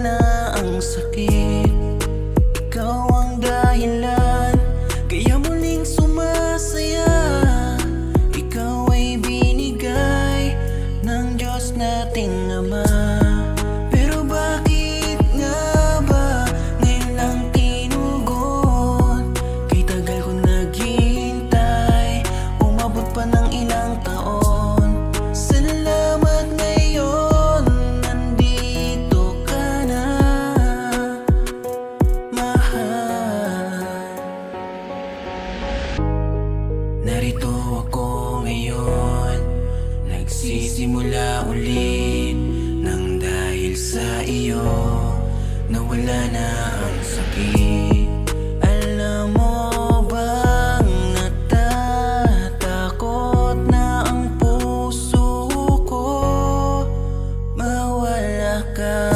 na ang sakit. Ikaw ang dahilan, kaya muling sumasaya. Ikaw ay binigay ng Diyos nating Ama. Pero bakit nga ba ngayon lang tinugon? Kay tagal ko naghihintay, umabot pa ng ilang taon. Salamat ngayon, nandito ka na, mahal. Narito ako ngayon, nagsisimula ulit nang dahil sa iyo nawala na ang sakit. Alam mo bang natatakot na ang puso ko mawala ka?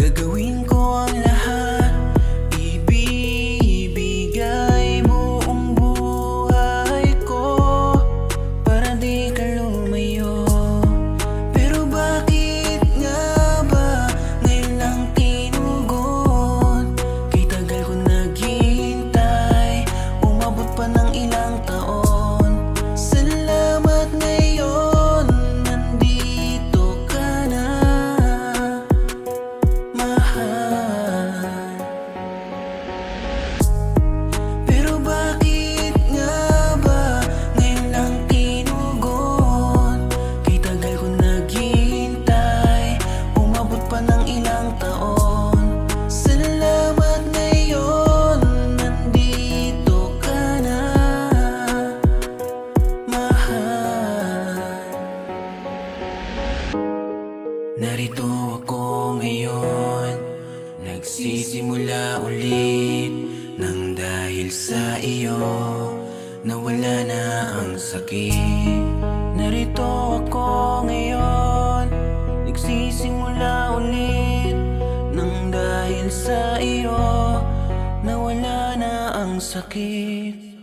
Gagawin ko ang lahat, ibibigay buong buhay ko para di ka lumayo. Pero bakit nga ba ngayon lang tinugon? Kay tagal ko naghihintay, umabot pa ng ilang taon. Salamat ngayon, nandito ka na, mahal. Pero bakit nga ba ngayon lang tinugon? Kay tagal ko naghihintay, umabot pa ng ilang taon. Salamat ngayon, nandito ka na, mahal. Narito ako ngayon, nagsisimula ulit nang dahil sa iyo nawala na ang sakit. Narito ako ngayon, nagsisimula ulit nang dahil sa iyo nawala na ang sakit.